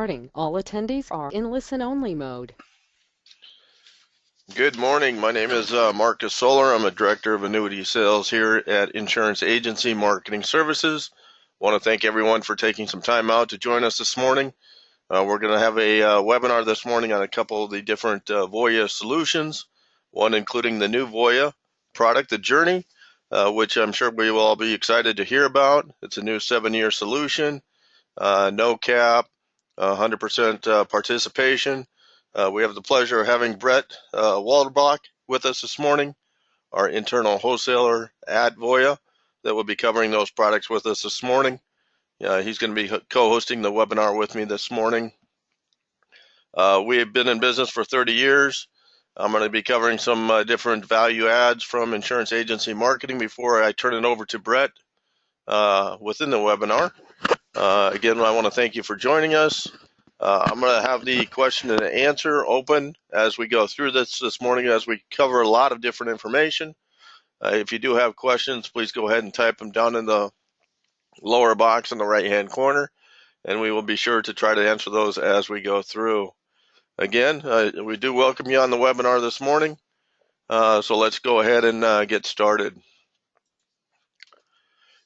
All attendees are in listen-only mode. Good morning. My name is Marcus Solar. I'm a director of annuity sales here at Insurance Agency Marketing Services. I want to thank everyone for taking some time out to join us this morning. We're going to have a webinar this morning on a couple of the different Voya solutions, one including the new Voya product, the Journey, which I'm sure we will all be excited to hear about. It's a new 7-year solution, no cap, 100% participation. We have the pleasure of having Brett Walderbach with us this morning, our internal wholesaler at Voya, that will be covering those products with us this morning. He's going to be co-hosting the webinar with me this morning. We have been in business for 30 years. I'm going to be covering some different value adds from insurance agency marketing before I turn it over to Brett within the webinar. Again, I want to thank you for joining us. I'm going to have the question and answer open as we go through this morning, as we cover a lot of different information. If you do have questions, please go ahead and type them down in the lower box in the right-hand corner, and we will be sure to try to answer those as we go through. Again, we do welcome you on the webinar this morning, so let's go ahead and get started.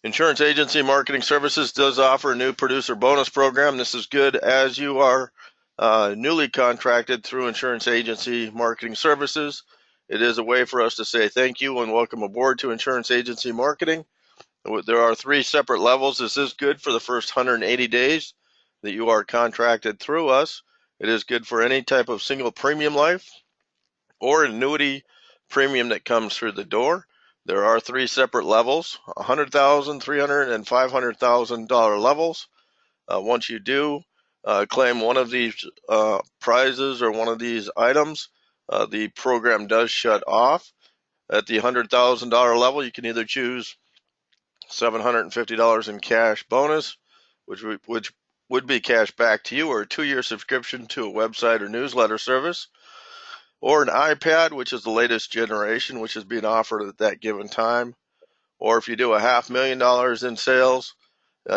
Insurance Agency Marketing Services does offer a new producer bonus program. This is good as you are newly contracted through Insurance Agency Marketing Services. It is a way for us to say thank you and welcome aboard to Insurance Agency Marketing. There are 3 separate levels. This is good for the first 180 days that you are contracted through us. It is good for any type of single premium life or annuity premium that comes through the door. There are 3 separate levels, $100,000, $300,000, and $500,000 levels. Once you do claim one of these prizes or one of these items, the program does shut off. At the $100,000 level, you can either choose $750 in cash bonus, which would be cash back to you, or a 2-year subscription to a website or newsletter service, or an iPad, which is the latest generation, which is being offered at that given time. Or if you do $500,000 in sales,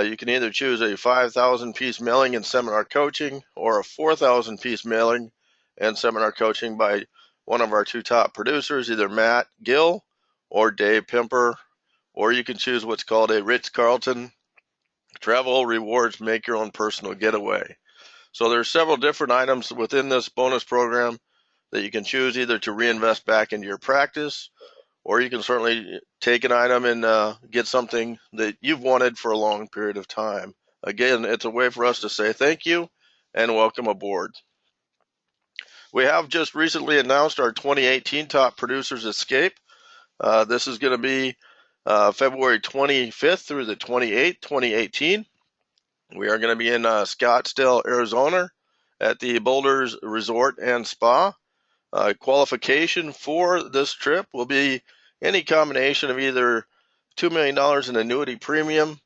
you can either choose a 5,000 piece mailing and seminar coaching, or a 4,000 piece mailing and seminar coaching by one of our 2 top producers, either Matt Gill or Dave Pimper. Or you can choose what's called a Ritz-Carlton Travel Rewards Make Your Own Personal Getaway. So there's several different items within this bonus program that you can choose, either to reinvest back into your practice, or you can certainly take an item and get something that you've wanted for a long period of time. Again, it's a way for us to say thank you and welcome aboard. We have just recently announced our 2018 Top Producers Escape. This is going to be February 25th through the 28th, 2018. We are going to be in Scottsdale, Arizona at the Boulders Resort and Spa. Qualification for this trip will be any combination of either $2 million in annuity premium,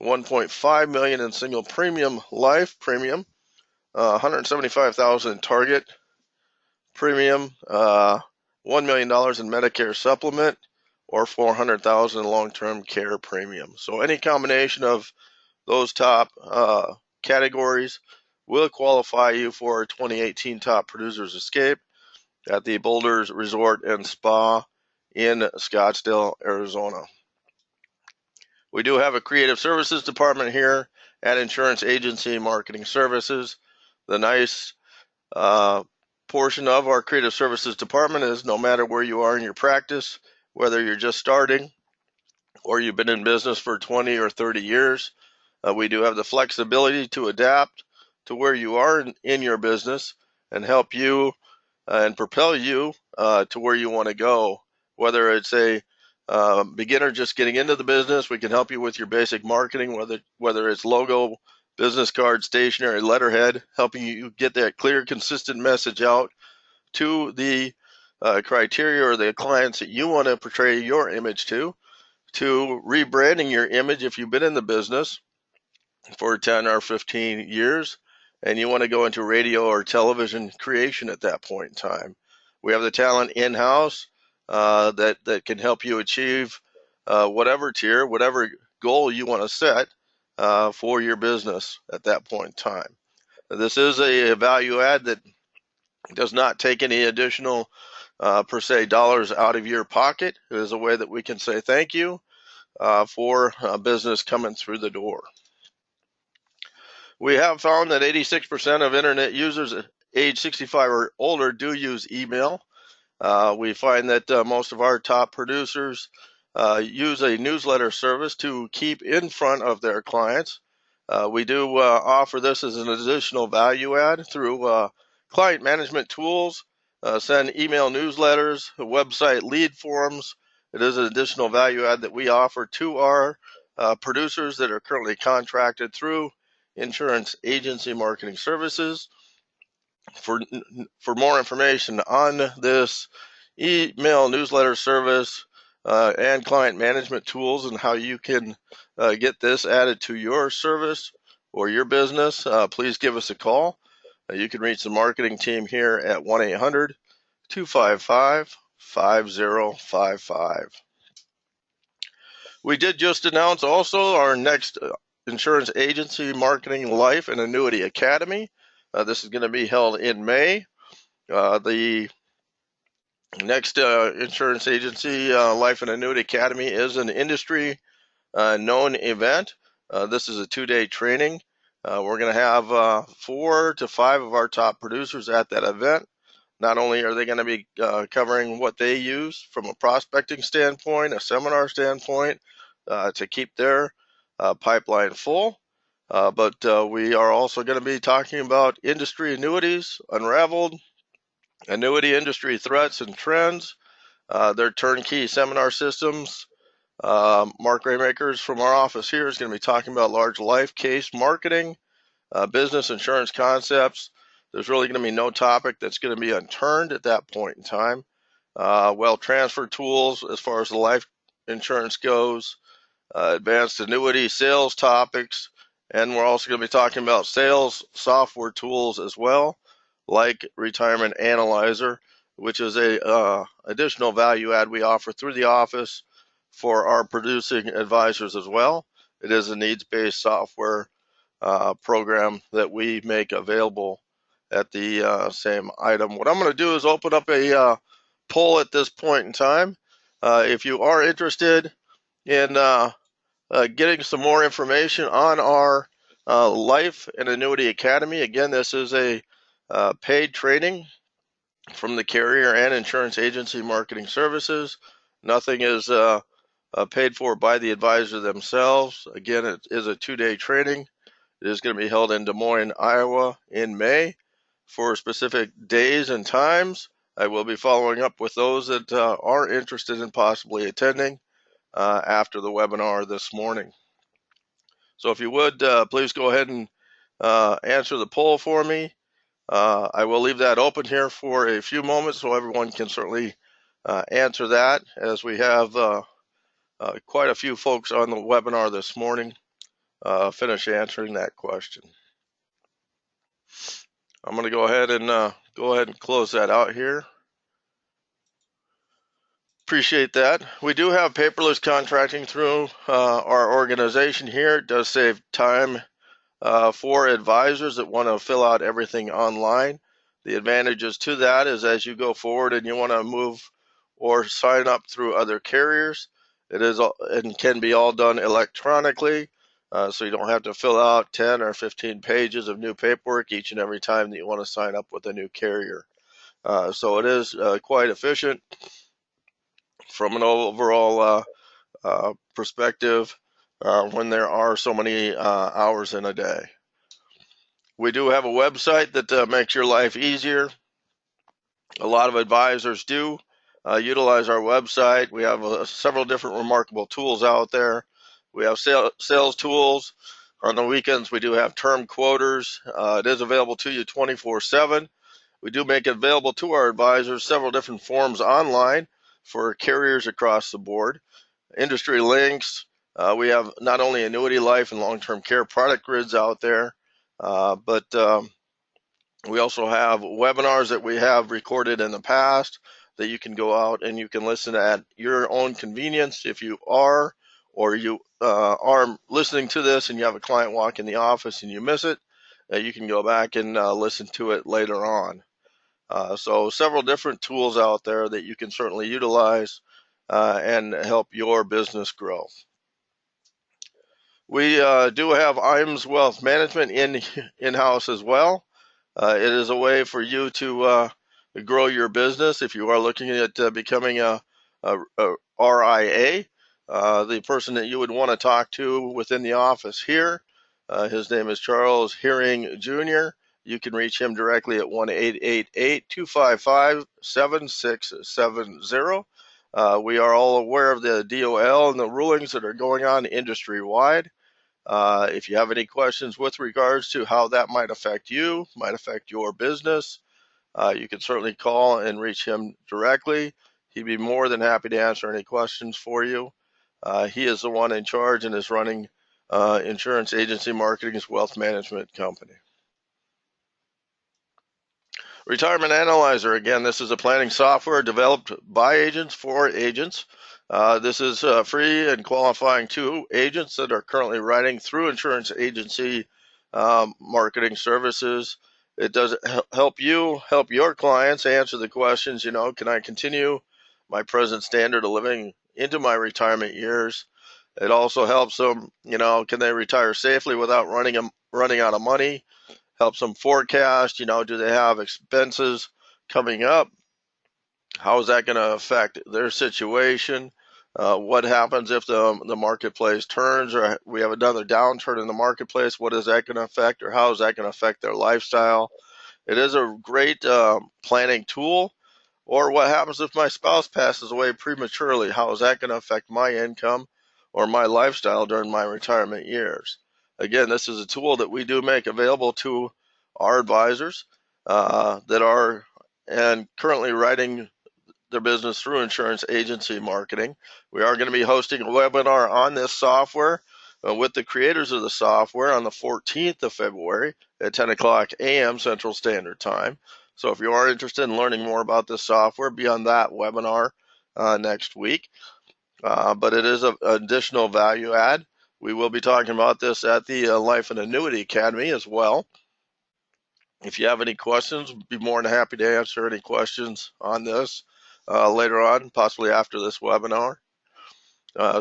$1.5 million in single premium life premium, $175,000 in target premium, $1 million in Medicare supplement, or $400,000 in long-term care premium. So any combination of those top categories will qualify you for our 2018 Top Producers Escape at the Boulders Resort and Spa in Scottsdale, Arizona. We do have a creative services department here at Insurance Agency Marketing Services. The nice portion of our creative services department is no matter where you are in your practice, whether you're just starting or you've been in business for 20 or 30 years, we do have the flexibility to adapt to where you are in your business and help you and propel you to where you want to go. Whether it's a beginner just getting into the business, we can help you with your basic marketing, whether it's logo, business card, stationery, letterhead, helping you get that clear, consistent message out to the criteria or the clients that you want to portray your image to rebranding your image if you've been in the business for 10 or 15 years and you want to go into radio or television creation at that point in time. We have the talent in-house that can help you achieve whatever tier, whatever goal you want to set for your business at that point in time. This is a value add that does not take any additional per se dollars out of your pocket. It is a way that we can say thank you for business coming through the door. We have found that 86% of internet users age 65 or older do use email. We find that most of our top producers use a newsletter service to keep in front of their clients. We do offer this as an additional value add through client management tools, send email newsletters, website lead forms. It is an additional value add that we offer to our producers that are currently contracted through insurance agency marketing services. For more information on this email newsletter service and client management tools and how you can get this added to your service or your business, please give us a call. You can reach the marketing team here at 1-800-255-5055. We did just announce also our next insurance agency marketing life and annuity academy. This is going to be held in May. The next insurance agency life and annuity academy is an industry known event. This is a 2-day training. We're going to have 4 to 5 of our top producers at that event. Not only are they going to be covering what they use from a prospecting standpoint, a seminar standpoint, to keep their pipeline full, but we are also going to be talking about industry annuities, unraveled, annuity industry threats and trends, their turnkey seminar systems. Mark Raymakers from our office here is going to be talking about large life case marketing, business insurance concepts. There's really going to be no topic that's going to be unturned at that point in time. Wealth transfer tools as far as the life insurance goes, advanced annuity sales topics, and we're also going to be talking about sales software tools as well, like Retirement Analyzer, which is a additional value add we offer through the office for our producing advisors as well. It is a needs-based software program that we make available at the same item. What I'm going to do is open up a poll at this point in time. If you are interested in getting some more information on our Life and Annuity Academy, again, this is a paid training from the carrier and insurance agency marketing services. Nothing is paid for by the advisor themselves. Again, it is a 2-day training. It is going to be held in Des Moines, Iowa in May. For specific days and times, I will be following up with those that are interested in possibly attending after the webinar this morning. So if you would, please go ahead and answer the poll for me. I will leave that open here for a few moments so everyone can certainly answer that, as we have quite a few folks on the webinar this morning finish answering that question. I'm going to go ahead and close that out here. Appreciate that. We do have paperless contracting through our organization here. It does save time for advisors that want to fill out everything online. The advantages to that is as you go forward and you want to move or sign up through other carriers, it is and can be all done electronically. So you don't have to fill out 10 or 15 pages of new paperwork each and every time that you want to sign up with a new carrier. So it is quite efficient from an overall perspective when there are so many hours in a day. We do have a website that makes your life easier. A lot of advisors do utilize our website. We have several different remarkable tools out there. We have sales tools. On the weekends, we do have term quoters. It is available to you 24/7. We do make it available to our advisors several different forms online for carriers across the board. Industry links. We have not only annuity, life, and long-term care product grids out there, but we also have webinars that we have recorded in the past that you can go out and you can listen at your own convenience. If you are or you are listening to this and you have a client walk in the office and you miss it, you can go back and listen to it later on. So several different tools out there that you can certainly utilize and help your business grow. We do have IAMS Wealth Management in-house as well. It is a way for you to grow your business if you are looking at becoming a RIA. The person that you would want to talk to within the office here, his name is Charles Hearing Jr. You can reach him directly at 1-888-255-7670. We are all aware of the DOL and the rulings that are going on industry-wide. If you have any questions with regards to how that might affect you, might affect your business, you can certainly call and reach him directly. He'd be more than happy to answer any questions for you. He is the one in charge and is running Insurance Agency Marketing's wealth management company. Retirement Analyzer. Again, this is a planning software developed by agents for agents. This is free and qualifying to agents that are currently writing through insurance agency marketing services. It does help you help your clients answer the questions, can I continue my present standard of living into my retirement years? It also helps them, can they retire safely without running out of money? Helps them forecast, do they have expenses coming up? How is that going to affect their situation? What happens if the marketplace turns or we have another downturn in the marketplace? What is that going to affect, or how is that going to affect their lifestyle? It is a great planning tool. Or what happens if my spouse passes away prematurely? How is that going to affect my income or my lifestyle during my retirement years? Again, this is a tool that we do make available to our advisors that are and currently writing their business through insurance agency marketing. We are going to be hosting a webinar on this software with the creators of the software on the 14th of February at 10 o'clock a.m. Central Standard Time. So if you are interested in learning more about this software, be on that webinar next week. But it is an additional value add. We will be talking about this at the Life and Annuity Academy as well. If you have any questions, we'd be more than happy to answer any questions on this later on, possibly after this webinar.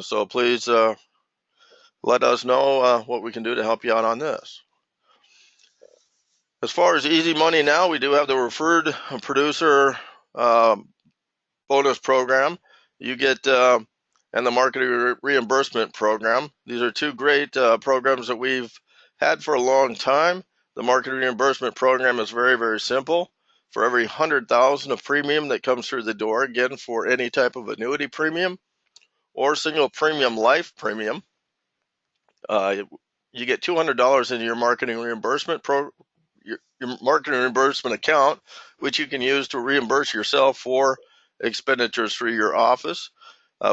So please let us know what we can do to help you out on this. As far as easy money now, we do have the referred producer bonus program. You get and the marketing reimbursement program. These are two great programs that we've had for a long time. The marketing reimbursement program is very, very simple. For every $100,000 of premium that comes through the door, again, for any type of annuity premium or single premium life premium, you get $200 in your marketing reimbursement your marketing reimbursement account, which you can use to reimburse yourself for expenditures through your office.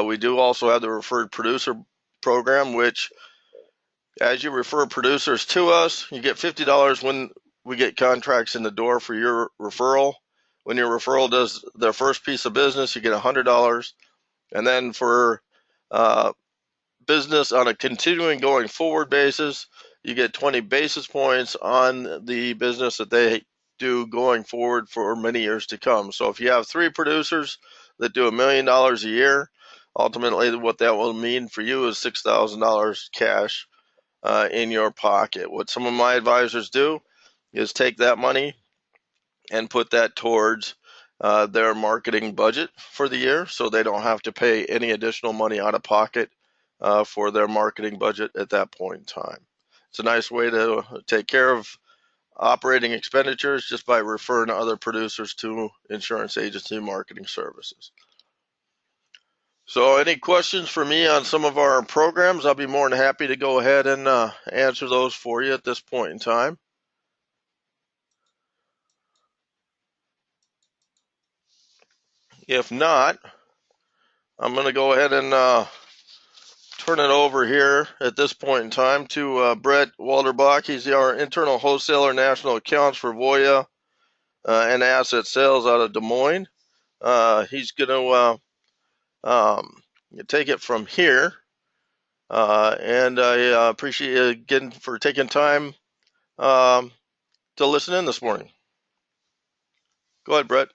We do also have the referred producer program, which as you refer producers to us, you get $50 when we get contracts in the door for your referral. When your referral does their first piece of business, you get $100. And then for business on a continuing going forward basis, you get 20 basis points on the business that they do going forward for many years to come. So if you have 3 producers that do $1 million a year, ultimately what that will mean for you is $6,000 cash in your pocket. What some of my advisors do is take that money and put that towards their marketing budget for the year, so they don't have to pay any additional money out of pocket for their marketing budget at that point in time. It's a nice way to take care of operating expenditures just by referring other producers to insurance agency marketing services. So any questions for me on some of our programs, I'll be more than happy to go ahead and answer those for you at this point in time. If not, I'm going to go ahead and turn it over here at this point in time to Brett Walderbach. He's our internal wholesaler national accounts for Voya and asset sales out of Des Moines. He's going to take it from here. And I appreciate you again for taking time to listen in this morning. Go ahead, Brett.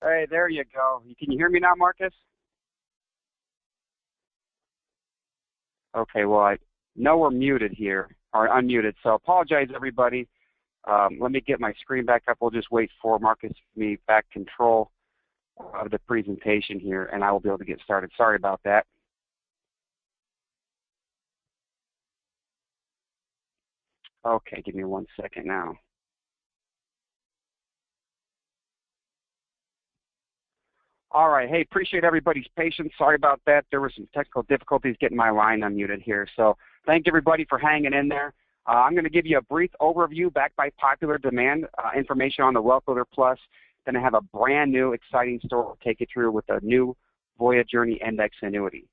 Hey, there you go. Can you hear me now, Marcus? Okay, well, I know we're muted here. or unmuted. So apologize, everybody. Let me get my screen back up. We'll just wait for Marcus to me back control of the presentation here, and I will be able to get started. Sorry about that. Okay, give me 1 second now. All right, hey, appreciate everybody's patience. Sorry about that. There were some technical difficulties getting my line unmuted here. So thank everybody for hanging in there. I'm going to give you a brief overview backed by popular demand, information on the Wealth Builder Plus. Then I have a brand new exciting story to take you through with a new Voya Journey Index Annuity.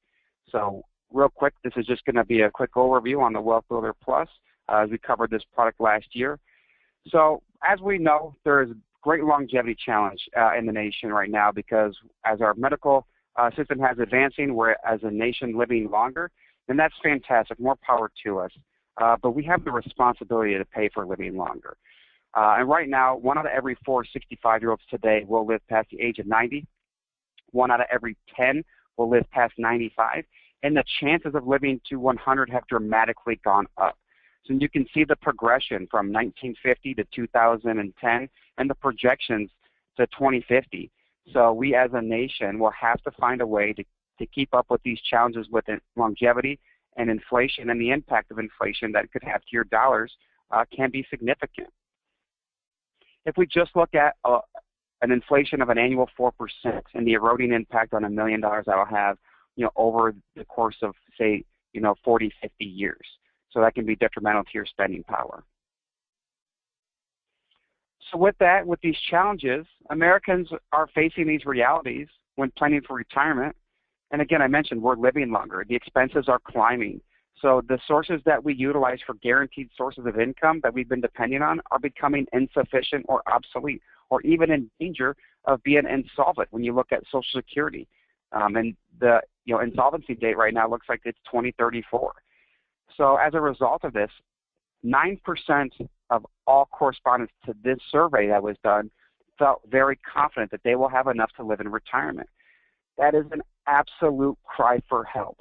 So real quick, this is just going to be a quick overview on the Wealth Builder Plus as we covered this product last year. So as we know, there is great longevity challenge in the nation right now because as our medical system has advancing, we're as a nation living longer, and that's fantastic. More power to us. But we have the responsibility to pay for living longer. And right now, 1 out of every 4 65-year-olds today will live past the age of 90. 1 out of every 10 will live past 95. And the chances of living to 100 have dramatically gone up. So you can see the progression from 1950 to 2010 and the projections to 2050. So we as a nation will have to find a way to keep up with these challenges with longevity and inflation, and the impact of inflation that it could have to your dollars can be significant. If we just look at an inflation of an annual 4% and the eroding impact on $1 million that will have, over the course of, say, 40, 50 years. So that can be detrimental to your spending power. So with that, with these challenges, Americans are facing these realities when planning for retirement. And again, I mentioned we're living longer. The expenses are climbing. So the sources that we utilize for guaranteed sources of income that we've been depending on are becoming insufficient or obsolete, or even in danger of being insolvent when you look at Social Security. And the insolvency date right now looks like it's 2034. So as a result of this, 9% of all correspondents to this survey that was done felt very confident that they will have enough to live in retirement. That is an absolute cry for help.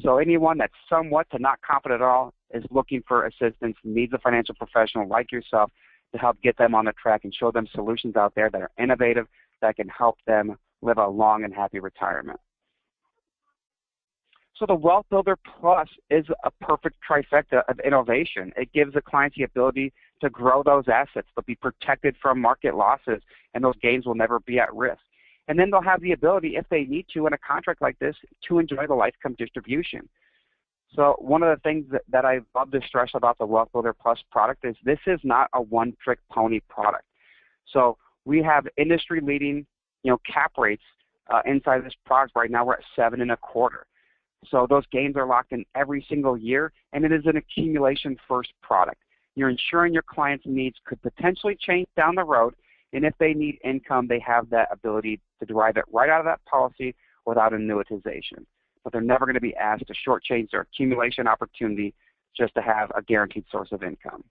So anyone that's somewhat to not confident at all is looking for assistance, needs a financial professional like yourself to help get them on the track and show them solutions out there that are innovative, that can help them live a long and happy retirement. So the Wealth Builder Plus is a perfect trifecta of innovation. It gives the clients the ability to grow those assets. They'll be protected from market losses, and those gains will never be at risk. And then they'll have the ability, if they need to in a contract like this, to enjoy the lifetime distribution. So one of the things that I love to stress about the Wealth Builder Plus product is this is not a one-trick pony product. So we have industry-leading, cap rates inside this product. Right now we're at 7.25. So those gains are locked in every single year, and it is an accumulation-first product. You're ensuring your clients' needs could potentially change down the road, and if they need income, they have that ability to derive it right out of that policy without annuitization. But they're never going to be asked to shortchange their accumulation opportunity just to have a guaranteed source of income.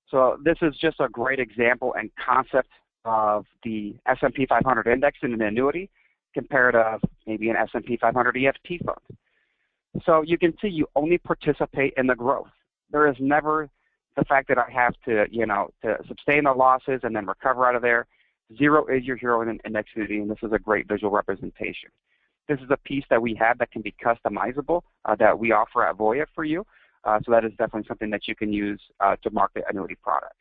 So this is just a great example and concept of the S&P 500 index in an annuity compared to maybe an S&P 500 EFT fund. So you can see you only participate in the growth. There is never the fact that I have to, to sustain the losses and then recover out of there. Zero is your hero in an index annuity, and this is a great visual representation. This is a piece that we have that can be customizable that we offer at Voya for you. So that is definitely something that you can use to market annuity products.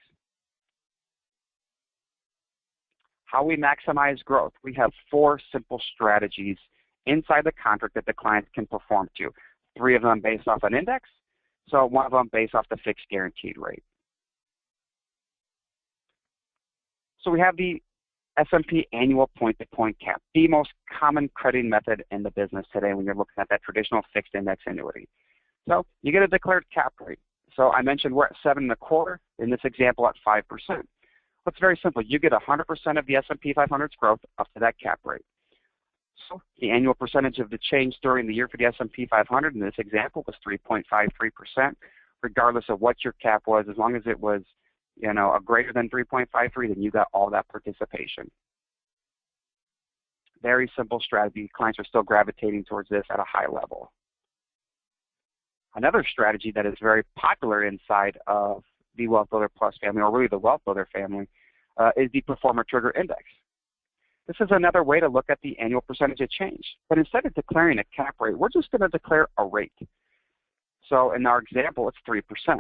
How we maximize growth. We have 4 simple strategies inside the contract that the clients can perform to. 3 of them based off an index, so 1 of them based off the fixed guaranteed rate. So we have the S&P annual point-to-point cap, the most common crediting method in the business today when you're looking at that traditional fixed index annuity. So you get a declared cap rate. So I mentioned we're at 7.25, in this example at 5%. Well, it's very simple. You get 100% of the S&P 500's growth up to that cap rate. So the annual percentage of the change during the year for the S&P 500 in this example was 3.53%, regardless of what your cap was. As long as it was, a greater than 3.53, then you got all that participation. Very simple strategy. Clients are still gravitating towards this at a high level. Another strategy that is very popular inside of the Wealth Builder Plus family, or really the Wealth Builder family, is the Performer Trigger Index. This is another way to look at the annual percentage of change. But instead of declaring a cap rate, we're just going to declare a rate. So in our example, it's 3%.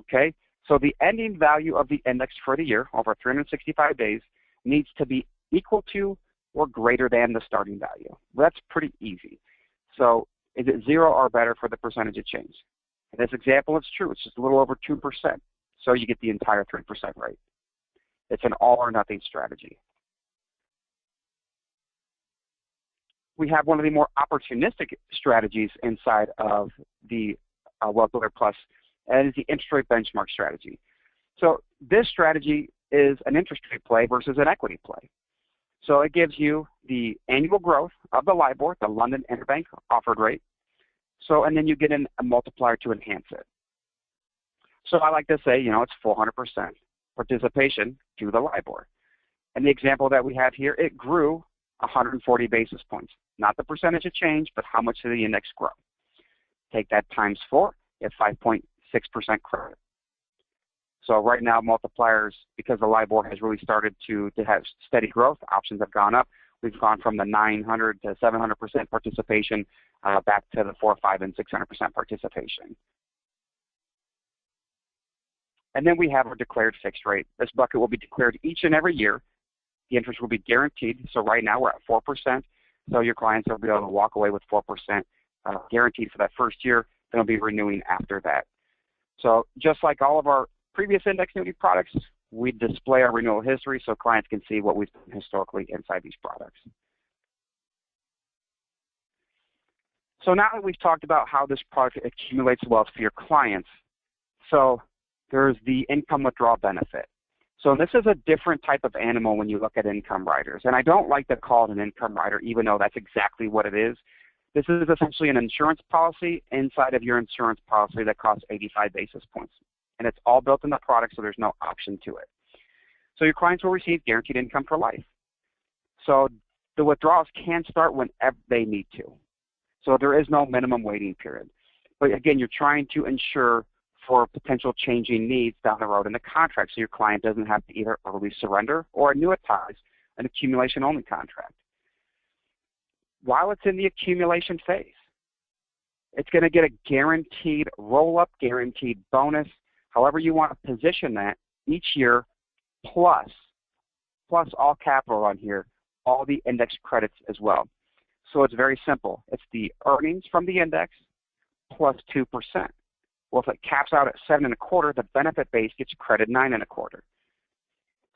Okay? So the ending value of the index for the year, over 365 days, needs to be equal to or greater than the starting value. That's pretty easy. So is it 0 or better for the percentage of change? In this example, it's true. It's just a little over 2%. So you get the entire 3% rate. It's an all or nothing strategy. We have one of the more opportunistic strategies inside of the Wealth Builder Plus, and is the interest rate benchmark strategy. So this strategy is an interest rate play versus an equity play. So it gives you the annual growth of the LIBOR, the London Interbank offered rate. So, and then you get in a multiplier to enhance it. So I like to say, it's 400% participation to the LIBOR. And the example that we have here, it grew 140 basis points. Not the percentage of change, but how much did the index grow? Take that times 4, you have 5.6% credit. So right now, multipliers, because the LIBOR has really started to have steady growth, options have gone up. We've gone from the 900 to 700% participation back to the 400, 500, and 600% participation. And then we have our declared fixed rate. This bucket will be declared each and every year. The interest will be guaranteed. So right now we're at 4%. So your clients will be able to walk away with 4% guaranteed for that first year. Then they'll be renewing after that. So just like all of our previous index annuity products, we display our renewal history so clients can see what we've done historically inside these products. So now that we've talked about how this product accumulates wealth for your clients, so there's the income withdrawal benefit. So this is a different type of animal when you look at income riders. And I don't like to call it an income rider, even though that's exactly what it is. This is essentially an insurance policy inside of your insurance policy that costs 85 basis points. And it's all built in the product, so there's no option to it. So your clients will receive guaranteed income for life. So the withdrawals can start whenever they need to. So there is no minimum waiting period. But again, you're trying to ensure for potential changing needs down the road in the contract so your client doesn't have to either early surrender or annuitize an accumulation-only contract. While it's in the accumulation phase, it's going to get a guaranteed roll-up, guaranteed bonus, however you want to position that each year, plus all capital on here, all the index credits as well. So it's very simple. It's the earnings from the index plus 2%. Well, if it caps out at 7.25, the benefit base gets credit 9.25.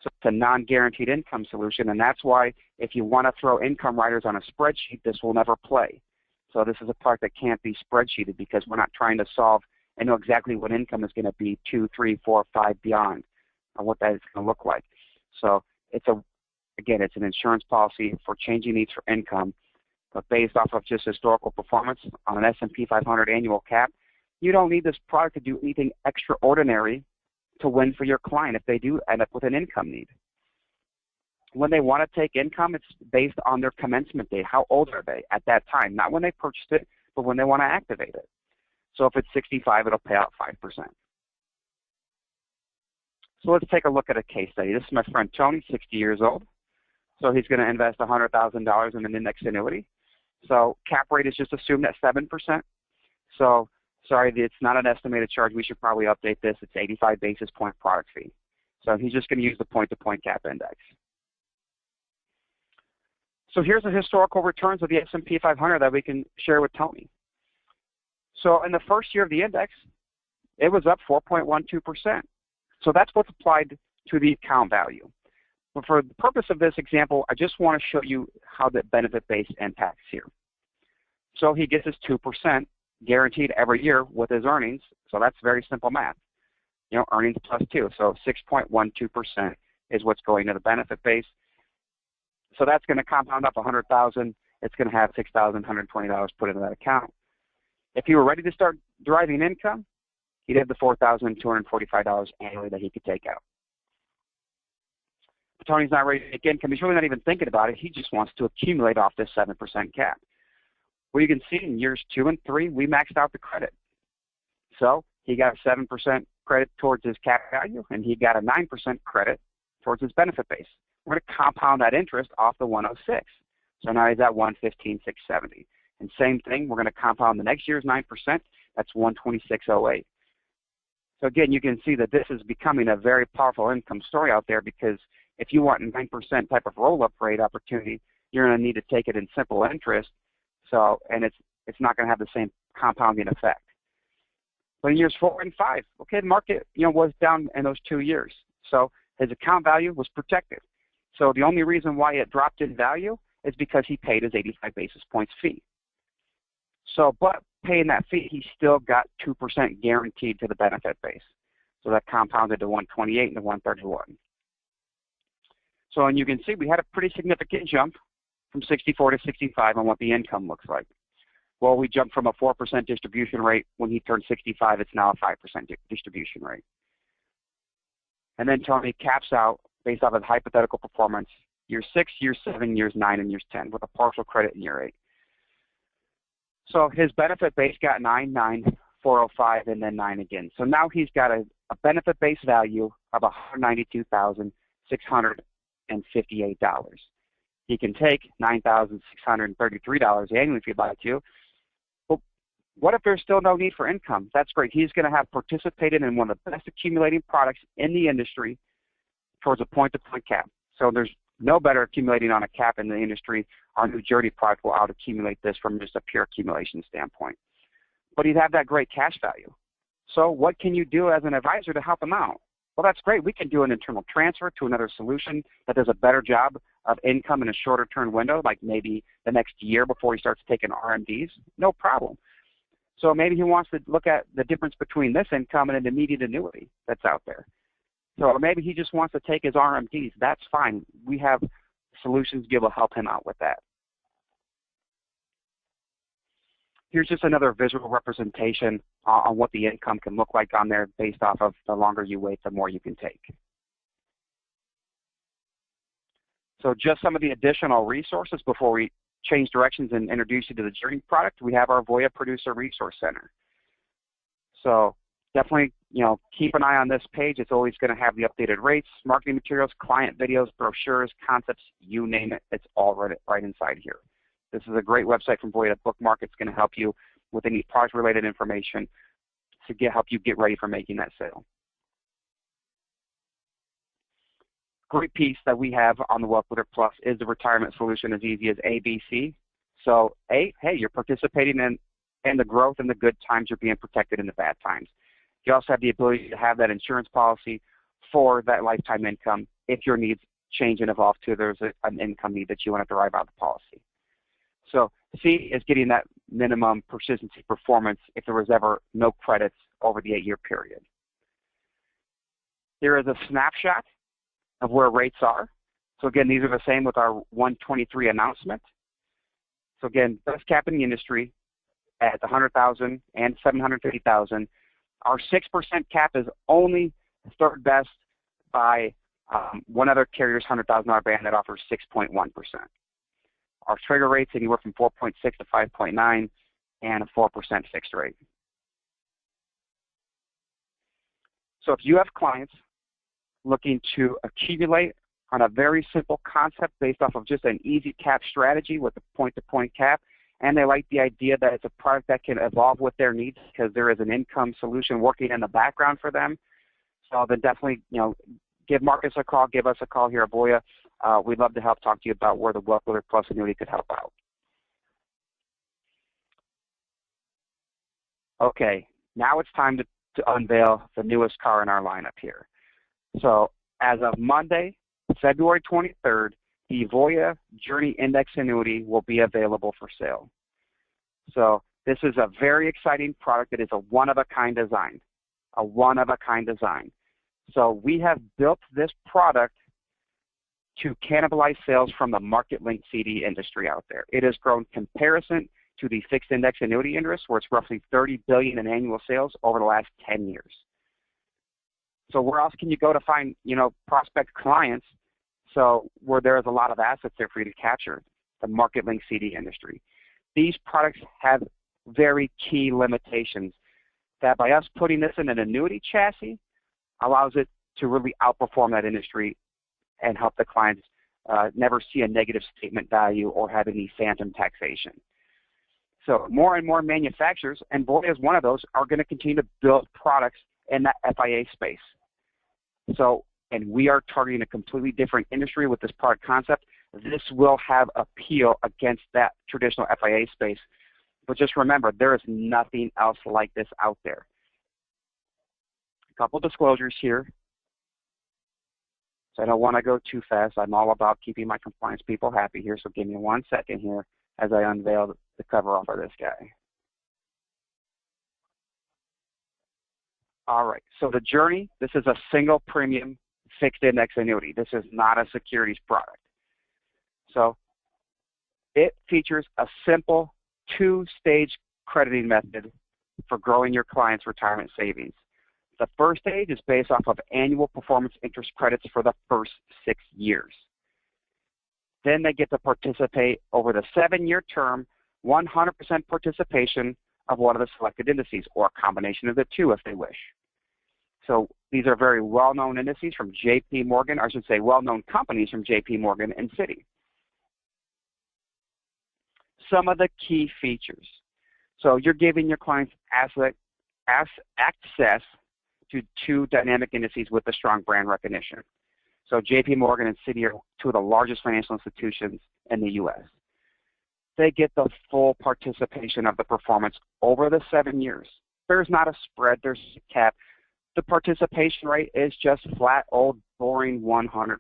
So it's a non-guaranteed income solution, and that's why if you want to throw income riders on a spreadsheet, this will never play. So this is a product that can't be spreadsheeted because we're not trying to solve and know exactly what income is going to be 2, 3, 4, 5 beyond, and what that is going to look like. So it's it's an insurance policy for changing needs for income, but based off of just historical performance on an S&P 500 annual cap, you don't need this product to do anything extraordinary to win for your client if they do end up with an income need. When they want to take income, it's based on their commencement date. How old are they at that time? Not when they purchased it, but when they want to activate it. So if it's 65, it'll pay out 5%. So let's take a look at a case study. This is my friend Tony, 60 years old. So he's going to invest $100,000 in an index annuity. So cap rate is just assumed at 7%. So sorry, it's not an estimated charge. We should probably update this. It's 85 basis point product fee. So he's just going to use the point-to-point cap index. So here's the historical returns of the S&P 500 that we can share with Tony. So in the first year of the index, it was up 4.12%. So that's what's applied to the account value. But for the purpose of this example, I just want to show you how the benefit base impacts here. So he gets his 2% guaranteed every year with his earnings. So that's very simple math. Earnings plus 2. So 6.12% is what's going to the benefit base. So that's going to compound up $100,000. It's going to have $6,120 put into that account. If he were ready to start deriving income, he'd have the $4,245 annually that he could take out. But Tony's not ready to take income. He's really not even thinking about it. He just wants to accumulate off this 7% cap. Well, you can see in years 2 and 3, we maxed out the credit. So he got a 7% credit towards his cap value, and he got a 9% credit towards his benefit base. We're going to compound that interest off the 106. So now he's at 115,670. And same thing, we're going to compound the next year's 9%. That's 126.08. So again, you can see that this is becoming a very powerful income story out there, because if you want a 9% type of roll-up rate opportunity, you're going to need to take it in simple interest. So, and it's not going to have the same compounding effect. But in years 4 and 5, okay, the market was down in those 2 years. So his account value was protected. So the only reason why it dropped in value is because he paid his 85 basis points fee. So, but paying that fee, he still got 2% guaranteed to the benefit base. So that compounded to 128 and to 131. So, and you can see we had a pretty significant jump from 64 to 65 on what the income looks like. Well, we jumped from a 4% distribution rate. When he turned 65, it's now a 5% distribution rate. And then Tony caps out based off of hypothetical performance, year 6, year 7, years 9, and years 10, with a partial credit in year 8. So his benefit base got 9, 9, 405, and then 9 again. So now he's got a benefit base value of $192,658. He can take $9,633 annually if you'd like to. But what if there's still no need for income? That's great. He's going to have participated in one of the best accumulating products in the industry towards a point-to-point cap. So there's no better accumulating on a cap in the industry. Our New Jersey product will out-accumulate this from just a pure accumulation standpoint. But he'd have that great cash value. So what can you do as an advisor to help him out? Well, that's great. We can do an internal transfer to another solution that does a better job of income in a shorter term window, like maybe the next year before he starts taking RMDs. No problem. So maybe he wants to look at the difference between this income and an immediate annuity that's out there. So maybe he just wants to take his RMDs. That's fine. We have solutions to be able to help him out with that. Here's just another visual representation on what the income can look like on there based off of the longer you wait, the more you can take. So just some of the additional resources before we change directions and introduce you to the Journey product. We have our Voya Producer Resource Center. So definitely, keep an eye on this page. It's always going to have the updated rates, marketing materials, client videos, brochures, concepts, you name it. It's all right inside here. This is a great website from Voya to bookmark. It's going to help you with any product-related information to help you get ready for making that sale. Great piece that we have on the Wealth Builder Plus is the retirement solution, as easy as ABC. So A, hey, you're participating in the growth and the good times. You're being protected in the bad times. You also have the ability to have that insurance policy for that lifetime income if your needs change and evolve to there's an income need that you want to derive out of the policy. So C is getting that minimum persistency performance if there was ever no credits over the 8-year period. Here is a snapshot of where rates are. So again, these are the same with our 123 announcement. So again, best cap in the industry at $100,000 and $750,000. Our 6% cap is only third best by one other carrier's $100,000 band that offers 6.1%. Our trigger rates anywhere from 4.6 to 5.9 and a 4% fixed rate. So if you have clients looking to accumulate on a very simple concept based off of just an easy cap strategy with a point-to-point cap, and they like the idea that it's a product that can evolve with their needs because there is an income solution working in the background for them, so then definitely, give Marcus a call, give us a call here at Voya. We'd love to help talk to you about where the Wealth Builder Plus annuity could help out. Okay, now it's time to unveil the newest car in our lineup here. So as of Monday, February 23rd, the Voya Journey Index Annuity will be available for sale. So this is a very exciting product. It is a one-of-a-kind design, So we have built this product to cannibalize sales from the market-linked CD industry out there. It has grown comparison to the fixed index annuity interest, where it's roughly $30 billion in annual sales over the last 10 years. So where else can you go to find, prospect clients? So where there is a lot of assets there for you to capture, the market-linked CD industry. These products have very key limitations. that by us putting this in an annuity chassis allows it to really outperform that industry and help the clients never see a negative statement value or have any phantom taxation. So more and more manufacturers, and Voya is one of those, are going to continue to build products in that FIA space. So, and we are targeting a completely different industry with this product concept. This will have appeal against that traditional FIA space. But just remember, there is nothing else like this out there. A couple disclosures here. So I don't want to go too fast. I'm all about keeping my compliance people happy here, so give me 1 second here as I unveil the cover off of this guy. All right, so the journey, this is a single premium fixed index annuity. This is not a securities product. So it features a simple 2-stage crediting method for growing your clients' retirement savings. The first stage is based off of annual performance interest credits for the first 6 years. Then they get to participate over the 7-year term, 100% participation of one of the selected indices, or a combination of the two if they wish. So these are very well-known indices from J.P. Morgan, or I should say well-known companies from J.P. Morgan and Citi. Some of the key features. So you're giving your clients access to 2 dynamic indices with a strong brand recognition. So J.P. Morgan and Citi are 2 of the largest financial institutions in the U.S. They get the full participation of the performance over the 7 years. There's not a spread, there's a cap. The participation rate is just flat, old, boring 100%.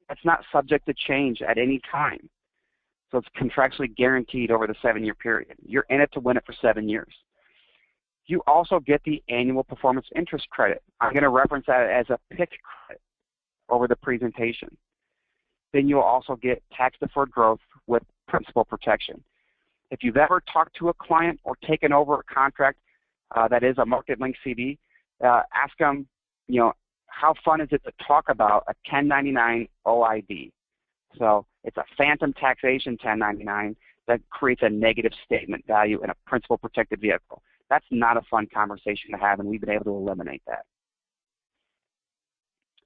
That's not subject to change at any time. So it's contractually guaranteed over the 7-year period. You're in it to win it for 7 years. You also get the annual performance interest credit. I'm going to reference that as a PIK credit over the presentation. Then you'll also get tax-deferred growth with principal protection. If you've ever talked to a client or taken over a contract that is a market-linked CD, ask them, you know, how fun is it to talk about a 1099 OID? So it's a phantom taxation 1099 that creates a negative statement value in a principal protected vehicle. That's not a fun conversation to have, and we've been able to eliminate that.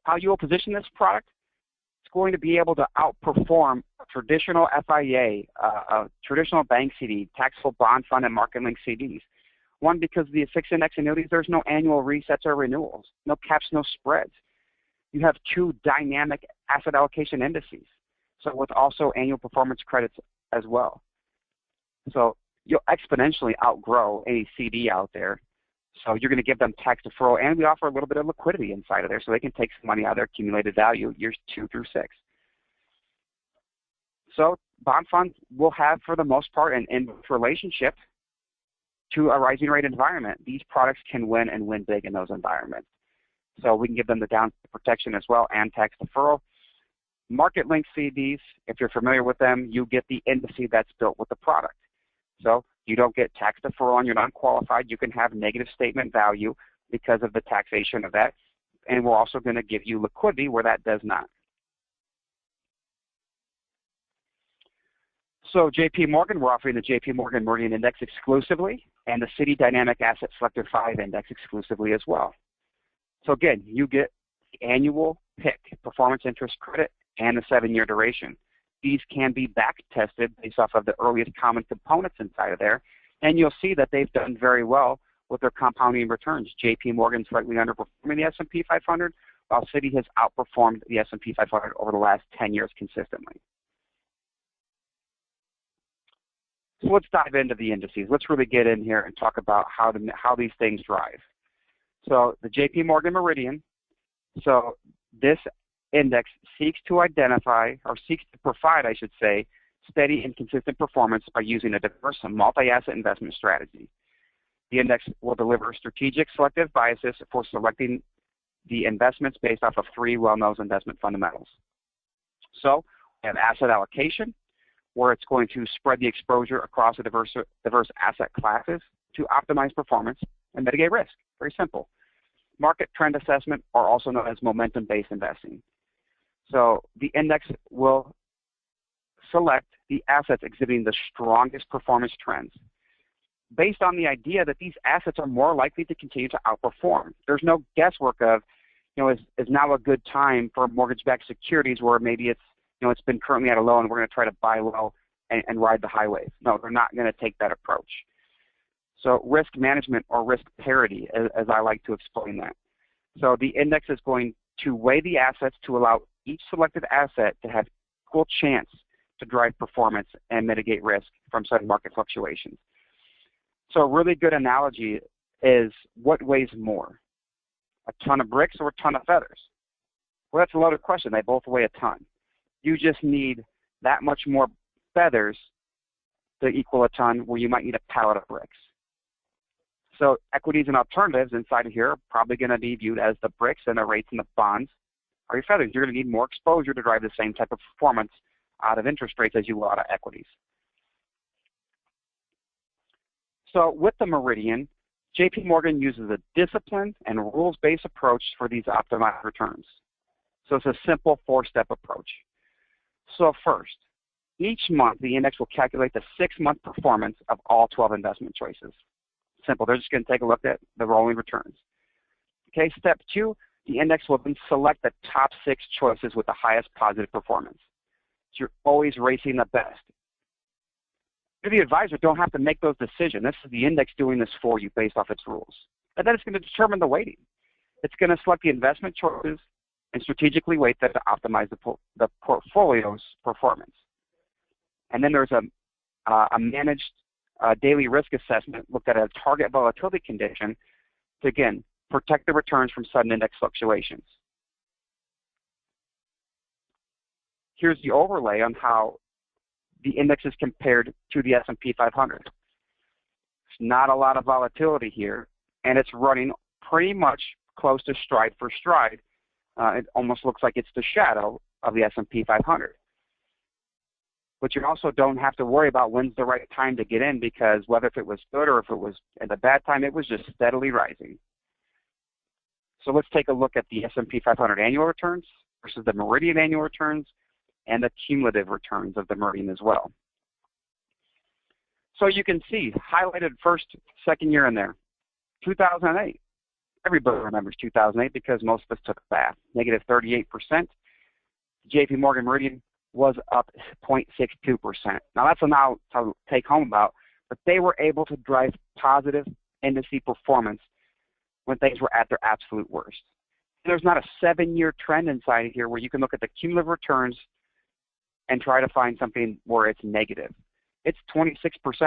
How you will position this product? It's going to be able to outperform a traditional FIA, a traditional bank CD, taxable bond fund, and market-linked CDs. One, because the fixed index annuities, there's no annual resets or renewals, no caps, no spreads. You have 2 dynamic asset allocation indices, so with also annual performance credits as well. So you'll exponentially outgrow any CD out there. So you're going to give them tax deferral, and we offer a little bit of liquidity inside of there so they can take some money out of their accumulated value years 2 through 6. So bond funds will have, for the most part, an inverse relationship to a rising rate environment. These products can win and win big in those environments. So we can give them the downside protection as well and tax deferral. Market-linked CDs, if you're familiar with them, you get the indice that's built with the product. So you don't get tax deferral on your non-qualified. You can have negative statement value because of the taxation of that. And we're also going to give you liquidity where that does not. So J.P. Morgan, we're offering the J.P. Morgan Meridian Index exclusively and the Citi Dynamic Asset Selector 5 Index exclusively as well. So again, you get the annual PIK, performance interest credit, and the 7-year duration. These can be back tested based off of the earliest common components inside of there, and you'll see that they've done very well with their compounding returns. J.P. Morgan slightly underperforming the S&P 500, while Citi has outperformed the S&P 500 over the last 10 years consistently. So let's dive into the indices. Let's really get in here and talk about how these things drive. So the J.P. Morgan Meridian, so this index seeks to identify, or seeks to provide, I should say, steady and consistent performance by using a diverse and multi-asset investment strategy. The index will deliver strategic selective biases for selecting the investments based off of 3 well-known investment fundamentals. So we have asset allocation, where it's going to spread the exposure across the diverse asset classes to optimize performance and mitigate risk. Very simple. Market trend assessment, or also known as momentum-based investing. So the index will select the assets exhibiting the strongest performance trends. based on the idea that these assets are more likely to continue to outperform. There's no guesswork of, is now a good time for mortgage-backed securities where maybe it's been currently at a low and we're going to try to buy low and ride the high wave. No, they're not going to take that approach. So risk management or risk parity, as I like to explain that. So the index is going to weigh the assets to allow each selected asset to have equal chance to drive performance and mitigate risk from sudden market fluctuations. So a really good analogy is what weighs more, a ton of bricks or a ton of feathers? Well, that's a loaded question. They both weigh a ton. You just need that much more feathers to equal a ton where you might need a pallet of bricks. So equities and alternatives inside of here are probably going to be viewed as the bricks, and the rates and the bonds are your feathers. You're going to need more exposure to drive the same type of performance out of interest rates as you will out of equities. So with the Meridian, JP Morgan uses a disciplined and rules-based approach for these optimized returns. So it's a simple four-step approach. So first, each month the index will calculate the 6-month performance of all 12 investment choices. Simple. They're just going to take a look at the rolling returns. Okay, step 2, the index will then select the top 6 choices with the highest positive performance. So you're always racing the best. You, the advisor, don't have to make those decisions. This is the index doing this for you based off its rules. And then it's going to determine the weighting. It's going to select the investment choices and strategically weight that to optimize the portfolio's performance. And then there's a managed daily risk assessment looked at a target volatility condition to, again, protect the returns from sudden index fluctuations. Here's the overlay on how the index is compared to the S&P 500. There's not a lot of volatility here, and it's running pretty much close to stride for stride. It almost looks like it's the shadow of the S&P 500. But you also don't have to worry about when's the right time to get in, because whether if it was good or if it was at a bad time, it was just steadily rising. So let's take a look at the S&P 500 annual returns versus the Meridian annual returns and the cumulative returns of the Meridian as well. So you can see, highlighted first, second year in there, 2008. Everybody remembers 2008 because most of us took a bath, negative 38%. JP Morgan Meridian was up 0.62%. Now that's a to take home about, but they were able to drive positive indice performance when things were at their absolute worst. There's not a 7-year trend inside of here where you can look at the cumulative returns and try to find something where it's negative. It's 26%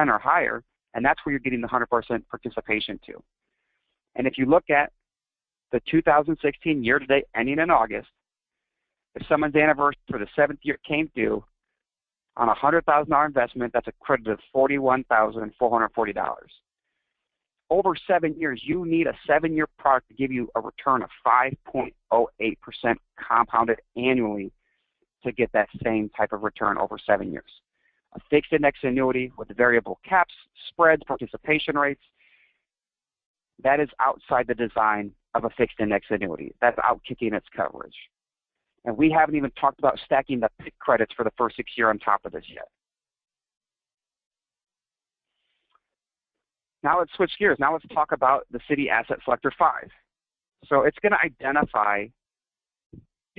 or higher, and that's where you're getting the 100% participation to. And if you look at the 2016 year-to-date ending in August, if someone's anniversary for the 7th year came due on a $100,000 investment, that's a credit of $41,440. Over 7 years, you need a 7-year product to give you a return of 5.08% compounded annually to get that same type of return over 7 years. A fixed index annuity with variable caps, spreads, participation rates, that is outside the design of a fixed index annuity. That's outkicking its coverage. And we haven't even talked about stacking the PIK credits for the first 6 years on top of this yet. Now let's switch gears. Now let's talk about the Citi Asset Selector 5. So it's going to identify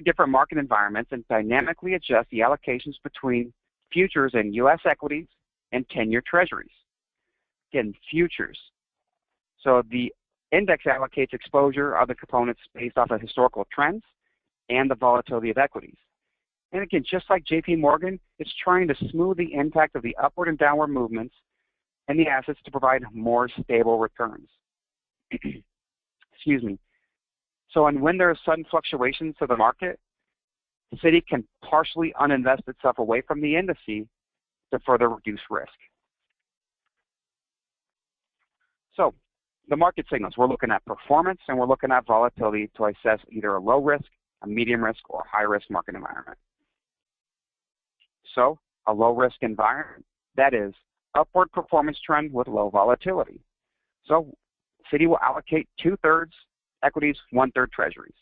different market environments and dynamically adjust the allocations between futures and U.S. equities and 10-year treasuries. Again, futures. So the index allocates exposure of the components based off of historical trends and the volatility of equities. And again, just like JP Morgan, it's trying to smooth the impact of the upward and downward movements and the assets to provide more stable returns. Excuse me. So, and when there are sudden fluctuations to the market, the Citi can partially uninvest itself away from the indice to further reduce risk. So, the market signals, we're looking at performance and we're looking at volatility to assess either a low risk, a medium risk, or high risk market environment. So, a low risk environment, that is upward performance trend with low volatility. So, Citi will allocate 2/3 equities, 1/3 treasuries.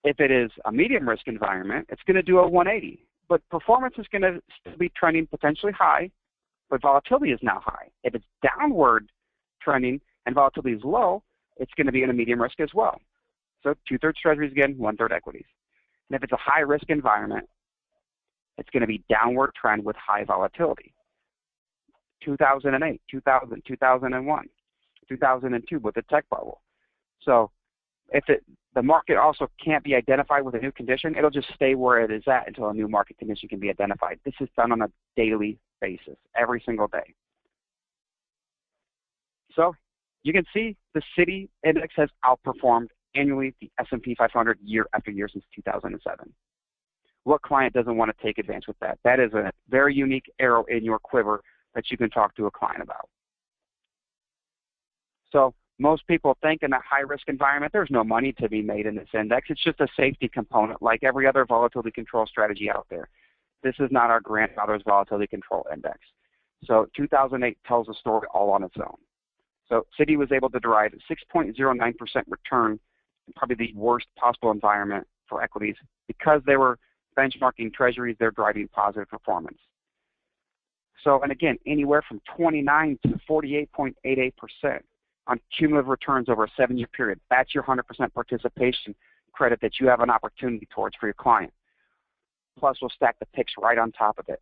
If it is a medium risk environment, it's going to do a 180, but performance is going to still be trending potentially high, but volatility is now high. If it's downward trending and volatility is low, it's going to be in a medium risk as well. So 2/3 treasuries again, 1/3 equities. And if it's a high risk environment, it's going to be downward trend with high volatility. 2008, 2000, 2001, 2002 with the tech bubble. So if the market also can't be identified with a new condition, it'll just stay where it is at until a new market condition can be identified. This is done on a daily basis, every single day. So you can see the Citi index has outperformed annually the S&P 500 year after year since 2007. What client doesn't want to take advantage with that? That is a very unique arrow in your quiver that you can talk to a client about. So most people think in a high-risk environment, there's no money to be made in this index. It's just a safety component like every other volatility control strategy out there. This is not our grandfather's volatility control index. So 2008 tells a story all on its own. So Citi was able to derive a 6.09% return in probably the worst possible environment for equities. Because they were benchmarking treasuries, they're driving positive performance. So, and again, anywhere from 29 to 48.88% on cumulative returns over a 7-year period. That's your 100% participation credit that you have an opportunity towards for your client. Plus, we'll stack the picks right on top of it.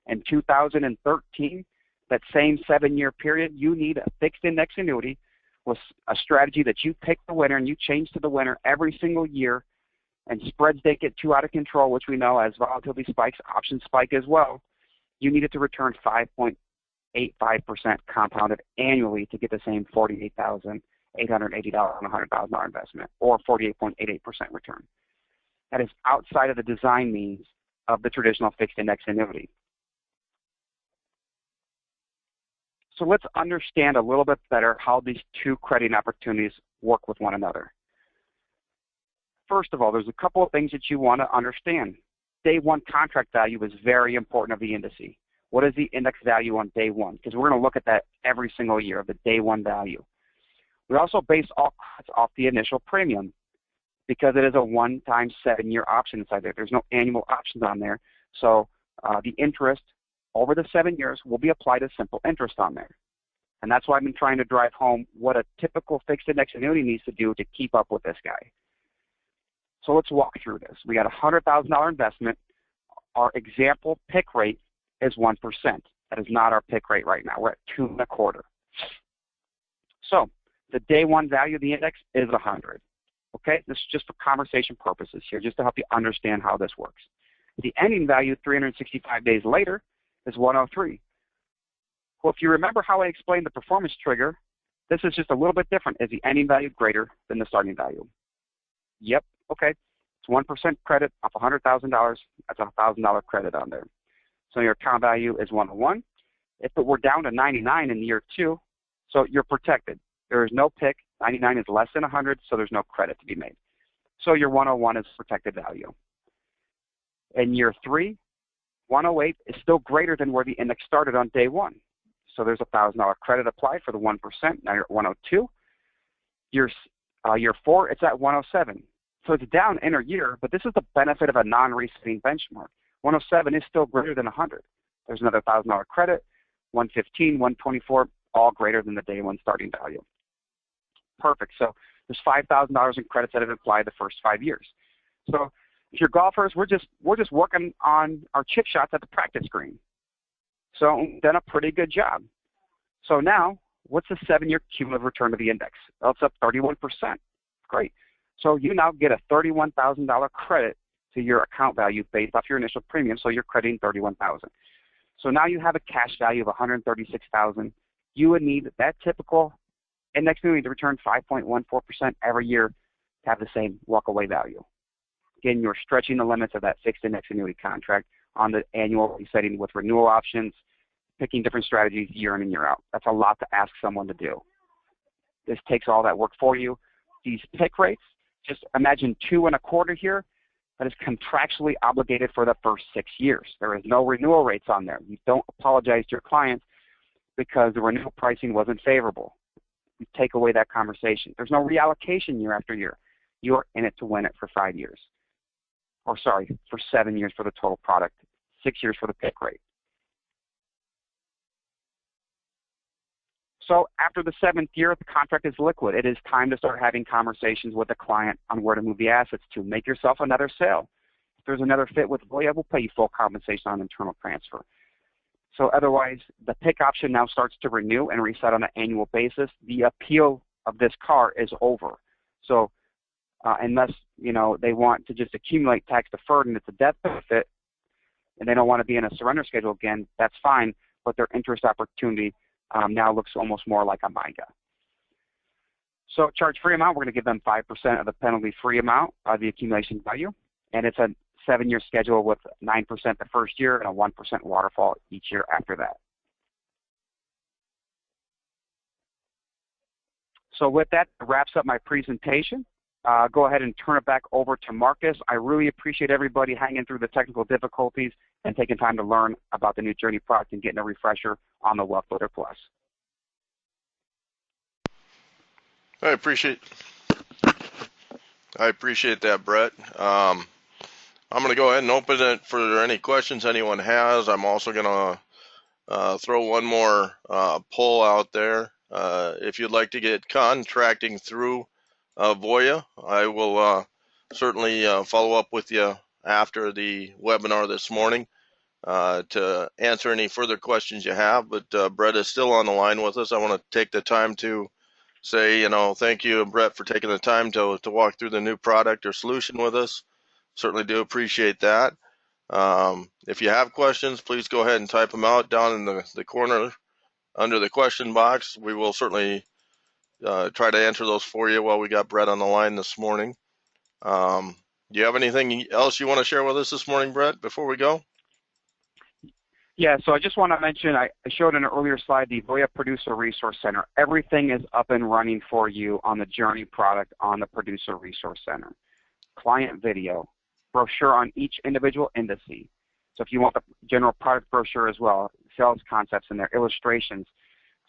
In 2013, that same 7-year period, you need a fixed index annuity with a strategy that you pick the winner and you change to the winner every single year, and spreads don't get too out of control, which we know as volatility spikes, options spike as well. You need it to return 5.85% compounded annually to get the same $48,880 on a $100,000 investment, or 48.88% return. That is outside of the design means of the traditional fixed index annuity. So let's understand a little bit better how these two crediting opportunities work with one another. First of all, there's a couple of things that you want to understand. Day one contract value is very important of the indices. What is the index value on day one? Because we're going to look at that every single year, the day one value. We also base all credits off the initial premium because it is a one-time 7-year option inside there. There's no annual options on there. So the interest over the 7 years will be applied as simple interest on there. And that's why I've been trying to drive home what a typical fixed index annuity needs to do to keep up with this guy. So let's walk through this. We got a $100,000 investment. Our example pick rate is 1%. That is not our pick rate right now. We're at 2.25. So the day one value of the index is 100. Okay, this is just for conversation purposes here, just to help you understand how this works. The ending value 365 days later is 103. Well, if you remember how I explained the performance trigger, this is just a little bit different. Is the ending value greater than the starting value? Yep, okay. It's 1% credit off $100,000. That's a $1,000 credit on there. So your account value is 101. If it were down to 99 in year 2, so you're protected. There is no pick. 99 is less than 100, so there's no credit to be made. So your 101 is protected value. In year 3, 108 is still greater than where the index started on day 1. So there's a $1,000 credit applied for the 1%. Now you're at 102. Year 4, it's at 107. So it's down inner year, but this is the benefit of a non-resetting benchmark. 107 is still greater than 100. There's another $1,000 credit. 115, 124, all greater than the day 1 starting value. Perfect. So there's $5,000 in credits that have been applied the first 5 years. So if you're golfers, we're just working on our chip shots at the practice green. So we've done a pretty good job. So now, what's the 7-year cumulative return of the index? Well, it's up 31%. Great. So you now get a $31,000 credit to your account value based off your initial premium, so you're crediting $31,000. So now you have a cash value of $136,000. You would need that typical index annuity to return 5.14% every year to have the same walk-away value. Again, you're stretching the limits of that fixed index annuity contract on the annual resetting with renewal options, picking different strategies year in and year out. That's a lot to ask someone to do. This takes all that work for you. These pick rates, just imagine 2.25 here. That is contractually obligated for the first 6 years. There is no renewal rates on there. You don't apologize to your clients because the renewal pricing wasn't favorable. You take away that conversation. There's no reallocation year after year. You are in it to win it for 5 years. Or sorry, for 7 years for the total product, 6 years for the pick rate. So after the 7th year, the contract is liquid. It is time to start having conversations with the client on where to move the assets to. Make yourself another sale. If there's another fit with Voya, we'll pay you full compensation on internal transfer. So otherwise, the pick option now starts to renew and reset on an annual basis. The appeal of this car is over. So unless they want to just accumulate tax deferred and it's a death benefit, and they don't want to be in a surrender schedule again, that's fine. But their interest opportunity now looks almost more like a MIGA. So charge-free amount, we're going to give them 5% of the penalty-free amount of the accumulation value, and it's a 7-year schedule with 9% the first year and a 1% waterfall each year after that. So with that, it wraps up my presentation. Go ahead and turn it back over to Marcus. I really appreciate everybody hanging through the technical difficulties and taking time to learn about the new Journey product and getting a refresher on the Wealth Builder Plus. I appreciate that, Brett. I'm going to go ahead and open it for any questions anyone has. I'm also going to throw one more poll out there. If you'd like to get contracting through Voya, I will certainly follow up with you after the webinar this morning to answer any further questions you have. But Brett is still on the line with us. I want to take the time to say, thank you, Brett, for taking the time to walk through the new product or solution with us. Certainly do appreciate that. If you have questions, please go ahead and type them out down in the corner under the question box. We will certainly try to answer those for you while we got Brett on the line this morning. Do you have anything else you want to share with us this morning, Brett, before we go? Yeah, so I just want to mention, I showed in an earlier slide the Voya Producer Resource Center. Everything is up and running for you on the Journey product on the Producer Resource Center. Client video, brochure on each individual indice. So if you want the general product brochure as well, sales concepts in there, illustrations.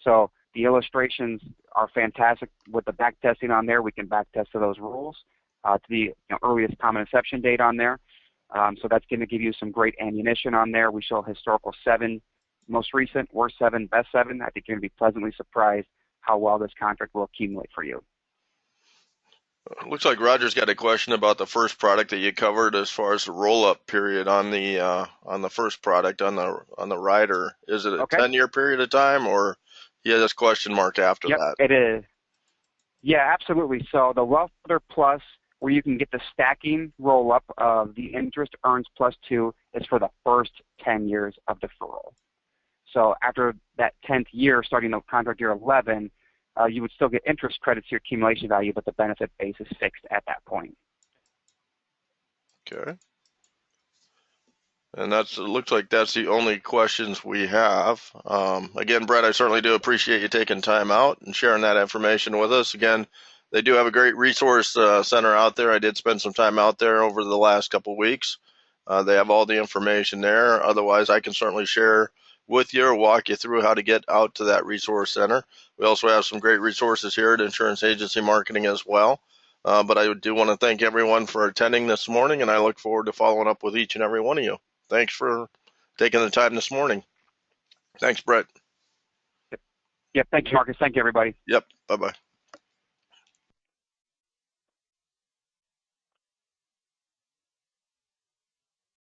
So the illustrations are fantastic. With the back testing on there, we can back test to those rules to the earliest common inception date on there. So that's going to give you some great ammunition on there. We show historical 7, most recent, worst 7, best 7. I think you're going to be pleasantly surprised how well this contract will accumulate for you. Looks like Roger's got a question about the first product that you covered as far as the roll-up period on the first product on the rider. Is it a 10-year period of time, or he has this question mark after that? It is. Yeah, absolutely. So the Wealth Builder Plus, where you can get the stacking roll-up of the interest earns plus 2, is for the first 10 years of deferral. So after that 10th year, starting the contract year 11, you would still get interest credits to your accumulation value, but the benefit base is fixed at that point. Okay. And it looks like that's the only questions we have. Again, Brett, I certainly do appreciate you taking time out and sharing that information with us. Again, they do have a great resource center out there. I did spend some time out there over the last couple of weeks. They have all the information there. Otherwise, I can certainly share with you or walk you through how to get out to that resource center. We also have some great resources here at Insurance Agency Marketing as well. But I do want to thank everyone for attending this morning, and I look forward to following up with each and every one of you. Thanks for taking the time this morning. Thanks, Brett. Yep. Thank you, Marcus. Thank you, everybody. Yep. Bye-bye.